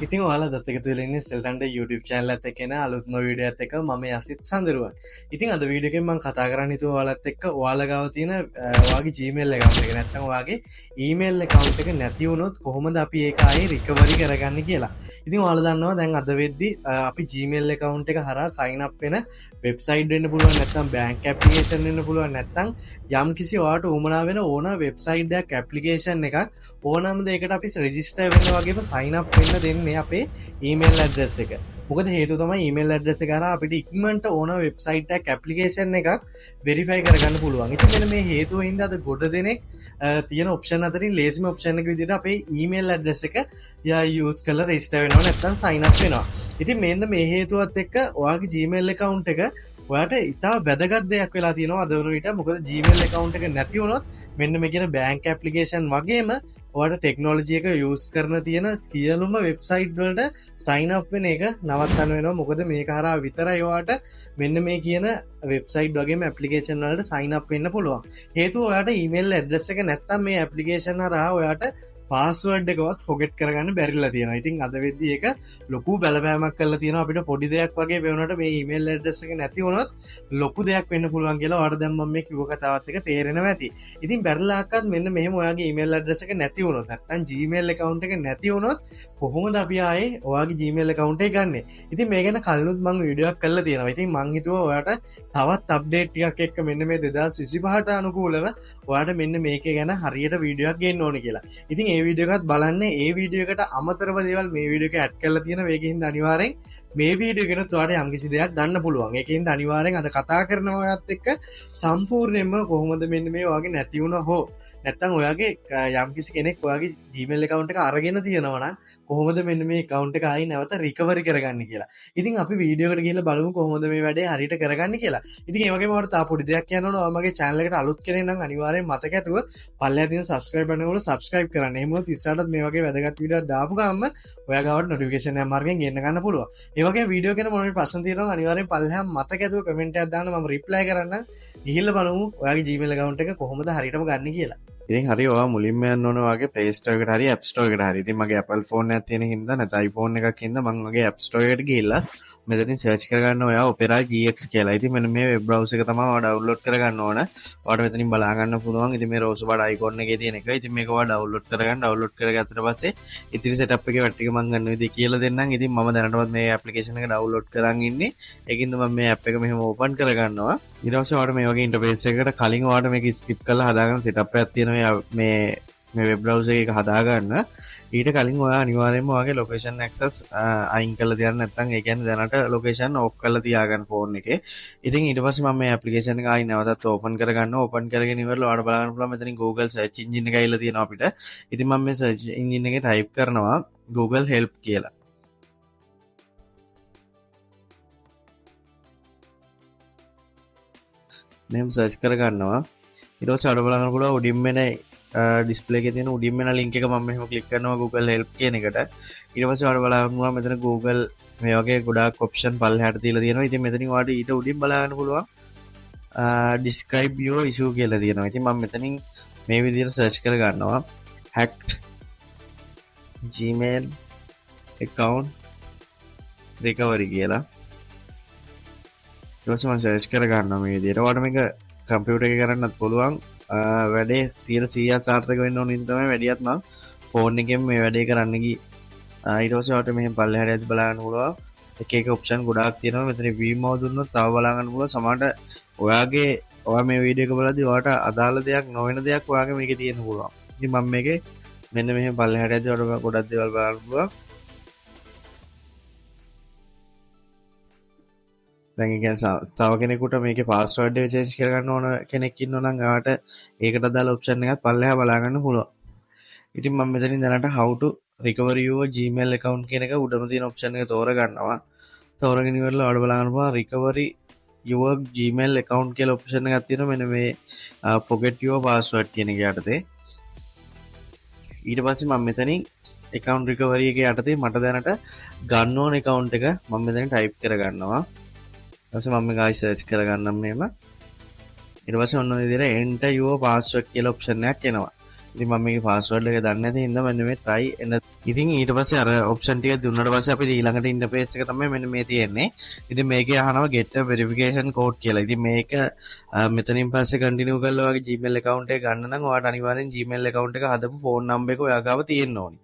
ඉතින් ඔයාලා දත් එකතු වෙලා ඉන්නේ සෙල්තන්ට YouTube channel එකත් එක්ක එන අලුත්ම වීඩියෝ එකත් එක්ක මම යසිත් සඳරුවන්. ඉතින් අද වීඩියෝ එකෙන් මම කතා කරන්න හිතුවා ඔයාලත් එක්ක ඔයාලා ගාව තියෙන ඔයාගේ Gmail account එක නැත්නම් ඔයාගේ email account එක නැති වුණොත් කොහොමද අපි ඒක ආයේ recovery කරගන්නේ කියලා. ඉතින් ඔයාලා දන්නවා දැන් අද වෙද්දි අපි Gmail account එක හරහා sign up වෙන website වෙන්න පුළුවන් නැත්නම් bank application වෙන්න පුළුවන් නැත්නම් යම් කිසි ඔයාලට උවමනා වෙන ඕන website එකක් application එකක් ඕනම දෙයකට අපි register වෙන්න වගේම sign up වෙන්න දෙන්නේ අපේ ඊමේල් ඇඩ්‍රස් එක. මොකද හේතුව තමයි ඊමේල් ඇඩ්‍රස් එක හරහා අපිට ඉක්මනට ඕන වෙබ්සයිට් එකක් ඇප්ලිකේෂන් එකක් වෙරිෆයි කරගන්න පුළුවන්. ඉතින් මෙන්න මේ හේතුව හින්දා අද ගොඩ දෙනෙක් තියෙන ඔප්ෂන් අතරින් ලේසිම ඔප්ෂන් එක විදිහට අපේ ඊමේල් ඇඩ්‍රස් එක යූස් කරලා රෙජිස්ටර් වෙනවා නැත්නම් sign up වෙනවා. ඉතින් මෙන්න මේ හේතුවත් එක්ක ඔයාගේ Gmail account එක ඔයාට ඉතා වැදගත් දෙයක් වෙලා තියෙනවා අද වන විට. මොකද Gmail account එක නැති වුණොත් මෙන්න මේ කියන bank application වගේම ඔයාට ටෙක්නොලොජි එක යූස් කරන තියෙන සියලුම වෙබ්සයිට් වලට sign up වෙන එක නවත්තන්න වෙනවා. මොකද මේක හරහා විතරයි ඔයාට මෙන්න මේ කියන වෙබ්සයිට් වගේම application වලට sign up වෙන්න පුළුවන්. හේතුව ඔයාට email address එක නැත්තම් මේ application හරහා ඔයාට පාස්වර්ඩ් එකවත් ෆොගෙට් කරගන්න බැරිලා තියෙනවා. ඉතින් අද වෙද්දි ඒක ලොකු බලපෑමක් කරලා තියෙනවා. අපිට පොඩි දෙයක් වගේ වෙනකොට මේ ඊමේල් ඇඩ්‍රස් එක නැති වුණොත් ලොකු දෙයක් වෙන්න පුළුවන් කියලා ඔයාලට දැන් මම මේ කිව්ව කතාවත් එක තේරෙනවා ඇති. ඉතින් බැරිලාකත් මෙන්න මෙහෙම ඔයාගේ ඊමේල් ඇඩ්‍රස් එක නැති වුණොත් නැත්නම් Gmail account එක නැති වුණොත් කොහොමද අපි ආයේ ඔයාගේ Gmail account එක ගන්නෙ? ඉතින් මේ ගැන කලිනුත් මම වීඩියෝ එකක් කරලා තියෙනවා. ඉතින් මං හිතුවා ඔයාට තවත් අප්ඩේට් ටිකක් එක්ක මෙන්න මේ 2025ට අනුකූලව ඔයාට මෙන්න මේක ගැන හරියට වීඩියෝ එකක් ගේන්න ඕනේ කියලා. ඉතින් ඒ වීඩියෝ එකත් බලන්න. ඒ වීඩියෝ එකට අමතරව දේවල් මේ වීඩියෝ එක ඇඩ් කරලා තියෙනවා. ඒකින්ද අනිවාර්යෙන් මේ වීඩියෝ එකෙන් ඔයාලට යම්කිසි දෙයක් ගන්න පුළුවන්. ඒකින්ද අනිවාර්යෙන් අද කතා කරනවා ඔයත් එක්ක සම්පූර්ණයෙන්ම කොහොමද මෙන්න මේ ඔයාගේ නැති වුණා හෝ නැත්නම් ඔයාගේ යම්කිසි කෙනෙක් ඔයාගේ Gmail account එක අරගෙන තියෙනවා නම් කොහොමද මෙන්න මේ account එක ආයි නැවත recovery කරගන්නේ කියලා. ඉතින් අපි වීඩියෝ එකට ගිහලා බලමු කොහොමද මේ වැඩේ හරියට කරගන්නේ කියලා. ඉතින් ඒ වගේම ඔයාලට තා පොඩි දෙයක් කියන්න ඕන. ඔයා මගේ channel එකට අලුත් කෙනෙක් නම් අනිවාර්යෙන් මතක ඇතුව පල්ලෙහා තියෙන subscribe button එක subscribe කරන්න. එහෙම වුණොත් ඉස්සරහටත් මේ වගේ වැදගත් වීඩියෝ දාපු ගමන් ඔයා ගාවට notification එක මාර්ගෙන් ගෙන්න ගන්න පුළුවන්. ඒ වගේම වීඩියෝ ගැන මොනවද ප්‍රශ්න තියෙනවා අනිවාර්යෙන් පල්ලෙහා මතක ඇතුව කමෙන්ට් එකක් දාන්න. මම reply කරන්න. ගිහිල්ලා බලමු ඔයාගේ Gmail account එක කොහොමද හරියටම ගන්න කියලා. ඉතින් හරි ඔයා මුලින්ම යන්න ඕන වගේ Play Store එකට හරි App Store එකට හරි. ඉතින් මගේ Apple phone එකක් තියෙන හින්දා නැත්නම් iPhone එකක් හින්දා මම මගේ App Store එකට ගිහිල්ලා මෙතනින් search කරගන්න ඔයා Opera GX කියලා. ඉතින් මෙන්න මේ web browser එක තමයි ඔයා download කරගන්න ඕන. ඔයාට මෙතනින් බලා ගන්න පුළුවන්. ඉතින් මේ rose bar icon එකේ තියෙන එක. ඉතින් මේක ඔයා download කරගන්න. download කරගත්තට පස්සේ ඉතින් setup එකේ වත් ටික මම ගන්න විදිහ කියලා දෙන්නම්. ඉතින් මම දැනටමත් මේ application එක download කරන් ඉන්නේ. ඒකින්ද මම මේ app එක මෙහෙම open කරගන්නවා. ඊට පස්සේ ඔයාට මේ වගේ interface එකකට කලින් ඔයාට මේක skip කරලා හදාගන්න setup එකක් තියෙනවා මේ web browser එක හදාගන්න. ඊට කලින් ඔයා අනිවාර්යයෙන්ම ඔයාගේ location access අයින් කරලා තියන්න. නැත්නම් ඒ කියන්නේ දැනට location off කරලා තියාගන්න phone එකේ. ඉතින් ඊට පස්සේ මම මේ application එක ආයි නැවතත් open කරගන්නවා. open කරගෙන ඉවරලා ඔයාලට බලන්න පුළුවන් මෙතනින් Google search engine එක ඇවිල්ලා තියෙනවා අපිට. ඉතින් මම මේ search engine එකේ type කරනවා Google help කියලා. මෙහෙම search කරගන්නවා. ඊට පස්සේ ඔයාලට බලන්න පුළුවන් උඩින් එන ඩිස්ප්ලේ එකේ තියෙන උඩින්ම එන link එක මම මෙහෙම ක්ලික් කරනවා Google help කියන එකට. ඊට පස්සේ ඔයාලට බලන්න මෙතන Google මේ වගේ ගොඩාක් option පල්ලෙහාට දීලා තියෙනවා. ඉතින් මෙතනින් ඔයාලට ඊට උඩින් බලා ගන්න පුළුවන් describe your issue කියලා තියෙනවා. ඉතින් මම මෙතනින් මේ විදිහට search කර ගන්නවා hacked Gmail account recovery කියලා. ඊට පස්සේ මම search කර ගන්නවා මේ විදිහට. ඔයාලට මේක කම්පියුටර් එකේ කරන්නත් පුළුවන්. වැඩේ 100% සාර්ථක වෙන්න ඕන ඉතින් තමයි වැඩියත් මම ෆෝන් එකෙන් මේ වැඩේ කරන්න ගියේ. ඊට පස්සේ ඔයාලට මෙහෙම පල්ලෙහාට යද්දි බලා ගන්න පුළුවන්. එක එක ඔප්ෂන් ගොඩාක් තියෙනවා. මෙතන view mode දුන්නොත් තව බලා ගන්න පුළුවන්. සමහරට ඔයා මේ වීඩියෝ එක බලද්දි ඔයාට අදාළ දෙයක් නොවන දෙයක් ඔයාගේ මේකේ තියෙන්න පුළුවන්. ඉතින් මම මේකේ මෙන්න මෙහෙම පල්ලෙහාට යද්දි ඔයාලට ගොඩක් දේවල් බලන්න පුළුවන්. දැන් ඒ කියන්නේ තව කෙනෙකුට මේකේ පාස්වර්ඩ් එක චේන්ජ් කරගන්න ඕන කෙනෙක් ඉන්නවා නම් එයාට ඒකට අදාළ ඔප්ෂන් එකක් පල්ලෙහා බලා ගන්න පුළුවන්. ඉතින් මම මෙතනින් දැනට how to recover your Gmail account කියන එක උඩම තියෙන ඔප්ෂන් එක තෝරගන්නවා. තෝරගෙන ඉවරලා ඔයාලට බලා ගන්න පුළුවන් recovery your Gmail account කියලා ඔප්ෂන් එකක් තියෙනවා. මෙන්න මේ forget your password කියන එක යටතේ. ඊට පස්සේ මම මෙතනින් account recovery එක යටතේ මට දැනට ගන්න ඕන account එක මම මෙතනින් type කරගන්නවා. ඊපස්සේ මම මේක ආයි search කරගන්නම් මෙහෙම. ඊට පස්සේ ඔන්න ඔය විදිහට enter your password කියලා option එකක් එනවා. ඉතින් මම මේකේ පාස්වර්ඩ් එක දන්නේ නැති හින්දා මෙන්න මේ try එන ඉතින් ඊට පස්සේ අර ඔප්ෂන් ටික දුන්නාට පස්සේ අපිට ඊළඟට ඉන්ටර්ෆේස් එක තමයි මෙන්න මේ තියෙන්නේ. ඉතින් මේකේ අහනවා get a verification code කියලා. ඉතින් මේක මෙතනින් පස්සේ කන්ටිනියු කරලා ඔයාගේ Gmail account එක ගන්න නම් ඔයාට අනිවාර්යෙන් Gmail account එක හදපු phone number එක ඔයා ගාව තියෙන්න ඕනි.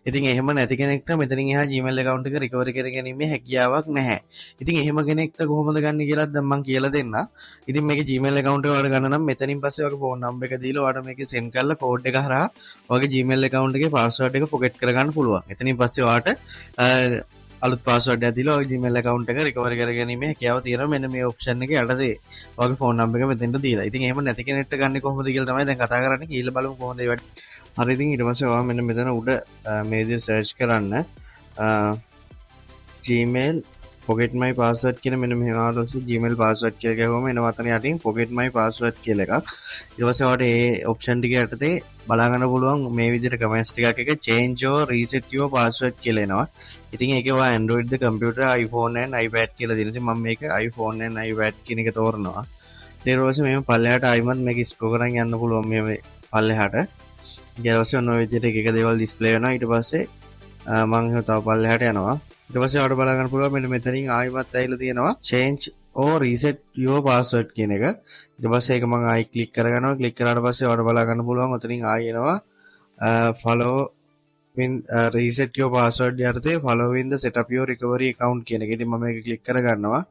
ඉතින් එහෙම නැති කෙනෙක්ට මෙතනින් එහා Gmail account එක recovery කරගැනීමේ හැකියාවක් නැහැ. ඉතින් එහෙම කෙනෙක්ට කොහොමද ගන්න කියලා දැන් මම කියලා දෙන්න. ඉතින් මේකේ Gmail account එක ඔයාලා ගන්න නම් මෙතනින් පස්සේ ඔයාගේ phone number එක දීලා ඔයාට මේකේ send කරලා code එක හරහා ඔයාගේ Gmail account එකේ password එක forget කරගන්න පුළුවන්. එතනින් පස්සේ ඔයාට අලුත් පාස්වර්ඩ් එකක් දීලා ඔයාගේ Gmail account එක recover කරගැනීමේ හැකියාව තියෙනවා. මෙන්න මේ option එකේ යටතේ ඔයාගේ phone number එක මෙතෙන්ට දීලා. ඉතින් එහෙම නැති කෙනෙක්ට ගන්න කොහොමද කියලා තමයි දැන් කතා කරන්නේ. කියලා බලමු කොහොමද ඒ වැඩ. හරි ඉතින් ඊට පස්සේ ඔයා මෙන්න මෙතන උඩ මේ විදිහට search කරන්න Gmail forget my password කියන මෙන්න මෙහෙම ආවොත් Gmail password කියලා ගහුවම එනවා අතන යටින් forget my password කියලා එකක්. ඊට පස්සේ ඔයාලට මේ option ටික යටතේ බලා ගන්න පුළුවන් මේ විදිහට comments ටිකක් එක change or reset your password කියලා එනවා. ඉතින් ඒකේ ඔයා Android the computer iPhone and iPad කියලා දෙනවා. ඉතින් මම මේක iPhone and iPad කියන එක තෝරනවා. ඊට පස්සේ මේක පල්ලෙහාට ආයිමත් මේක scroll කරන් යන්න පුළුවන් මේ පල්ලෙහාට. ඊට පස්සේ ඔන්න ඔය විදිහට එක එක දේවල් display වෙනවා. ඊට පස්සේ මම එහෙම තව පල්ලෙහාට යනවා. ඊට පස්සේ ඔයාලට බලා ගන්න පුළුවන් මෙන්න මෙතනින් ආයිමත් ඇවිල්ලා තියෙනවා change or reset your password කියන එක. ඊට පස්සේ ඒක මම ආයි ක්ලික් කරගන්නවා. ක්ලික් කරාට පස්සේ ඔයාලට බලා ගන්න පුළුවන් ඔතනින් ආයි එනවා follow with reset your password යටතේ following the setup your recovery account කියන එක. ඉතින් මම මේක ක්ලික් කරගන්නවා.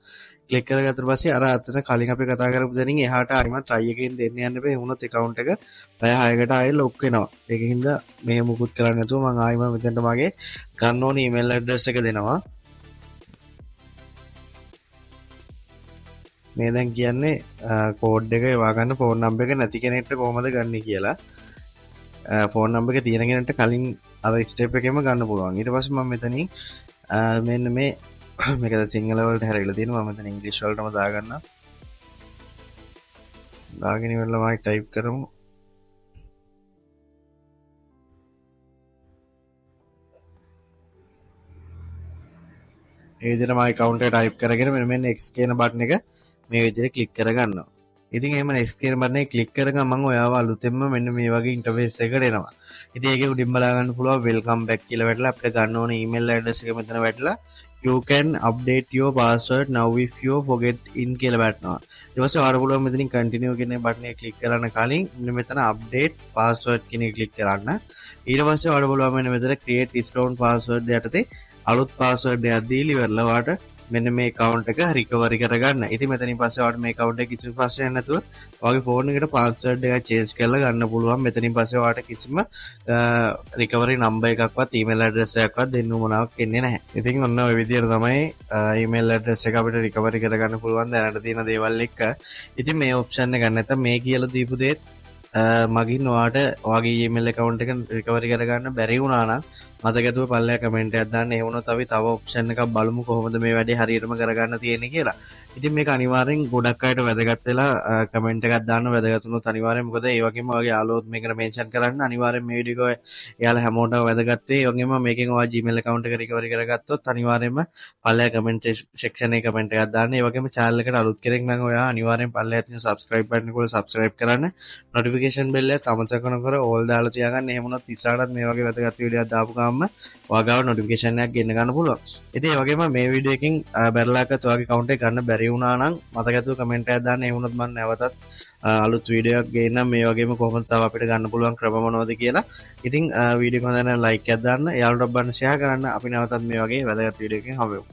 ක්ලික් කරගත්තට පස්සේ අර අතන කලින් අපි කතා කරපු දෙනින් එහාට ආයිමත් try එකෙන් දෙන්න යන්න බෑ. වුණොත් account එක පැය 6කට ආයෙ lock වෙනවා. ඒකින්ද මේ මුකුත් කරන්න නැතුව මම ආයිම මෙතනට මගේ ගන්න ඕනේ email address එක දෙනවා. මේ දැන් කියන්නේ කෝඩ් එක එවා ගන්න ෆෝන් නම්බර් එක නැති කෙනෙක්ට කොහොමද ගන්න කියලා. ෆෝන් නම්බර් එක තියෙන කෙනෙක්ට කලින් අර ස්ටෙප් එකෙම ගන්න පුළුවන්. ඊට පස්සේ මම මෙතනින් මෙන්න මේ මේක සිංහල වලට හැරවිලා තියෙනවා. මම මෙතන ඉංග්‍රීසි වලටම දාගන්නවා. දාගෙන ඉවරලා මම ටයිප් කරමු. ඒ විදිහට මම account එක ටයිප් කරගෙන මෙන්න next කියන බටන් එක මේ විදිහට ක්ලික් කරගන්නවා. ඉතින් එහෙම next කියන බටන් එක ක්ලික් කරගම මම ඔයාව අලුතෙන්ම මෙන්න මේ වගේ ඉන්ටර්ෆේස් එකකට එනවා. ඉතින් ඒකේ උඩින් බලා ගන්න පුළුවන් welcome back කියලා වැටලා අපිට ගන්න ඕනේ email address එක මෙතන වැටලා you can update your password now if you forget in කියලා වැටෙනවා. ඊට පස්සේ ඔයාලට පුළුවන් මෙතනින් continue කියන බටන් එක ක්ලික් කරන්න කලින් මෙතන update password කියන එක ක්ලික් කරන්න. ඊට පස්සේ ඔයාලට පුළුවන් මෙන්න මෙතන create stone password යටතේ අලුත් පාස්වර්ඩ් එකක් දීලා ඉවරලා ඔයාට මෙන්න මේ account එක recovery කරගන්න. ඉතින් මෙතනින් පස්සේ ඔයාට මේ account එක කිසිම ප්‍රශ්නයක් නැතුව ඔයාගේ phone එකට password එක change කරලා ගන්න පුළුවන්. මෙතනින් පස්සේ ඔයාට කිසිම recovery number එකක්වත් email address එකක්වත් දෙන්න උවමනාවක් එන්නේ නැහැ. ඉතින් ඔන්න ඔය විදිහට තමයි email address එක අපිට recovery කරගන්න පුළුවන් දැනට තියෙන දේවල් එක්ක. ඉතින් මේ option එක නැත්නම් මේ කියලා දීපු දේත් මගින් ඔයාට ඔයාගේ email account එක recovery කරගන්න බැරි වුණා නම් මතකතුව පල්ලෙය කමෙන්ට් එකක් දාන්න. ඒ වුණොත් අපි තව ඔප්ෂන් එකක් බලමු කොහොමද මේ වැඩේ හරියටම කරගන්න තියෙන්නේ කියලා. ඉතින් මේක අනිවාර්යෙන් ගොඩක් අයට වැදගත් වෙලා කමෙන්ට් එකක් දාන්න වැදගත් වුණොත් අනිවාර්යෙන් මොකද ඒ වගේම ඔයාගේ යාළුවොත් මේකට මෙන්ෂන් කරන්න අනිවාර්යෙන් මේ වීඩියෝ එක එයාලා හැමෝටම වැදගත් වෙයි. ඒ වගේම මේකෙන් ඔයා Gmail account එක recovery කරගත්තොත් අනිවාර්යෙන්ම පල්ලෙය කමෙන්ට් section එකේ කමෙන්ට් එකක් දාන්න. ඒ වගේම channel එකට අලුත් කෙනෙක් නම් ඔයා අනිවාර්යෙන් පල්ලෙය තියෙන subscribe button එක උඩ subscribe කරන්න. notification bell එකත් අමතක නොකර all දාලා තියාගන්න. එහෙම වුණොත් ඉස්සරහටත් මේ වගේ වැදගත් වීඩියෝක් දාපු ගමන් ඔයාගාව notification එකක් ගෙන්න ගන්න පුළුවන්. ඉතින් ඒ වගේම මේ වීඩියෝ එකකින් බැරලාකත් ඔයාගේ account එක ගන්න බැරි වුණා නම් මතකතුව කමෙන්ට් එකක් දාන්න. ඒ වුණොත් මම නැවතත් අලුත් වීඩියෝ එකක් ගේන්නම් මේ වගේම කොහොමද තව අපිට ගන්න පුළුවන් ක්‍රම මොනවද කියලා. ඉතින් වීඩියෝ එක හොඳ නම් like එකක් දාන්න. යාළුවන්ට බලන්න share කරන්න. අපි නැවතත් මේ වගේ වැදගත් වීඩියෝ එකකින් හමු වෙමු.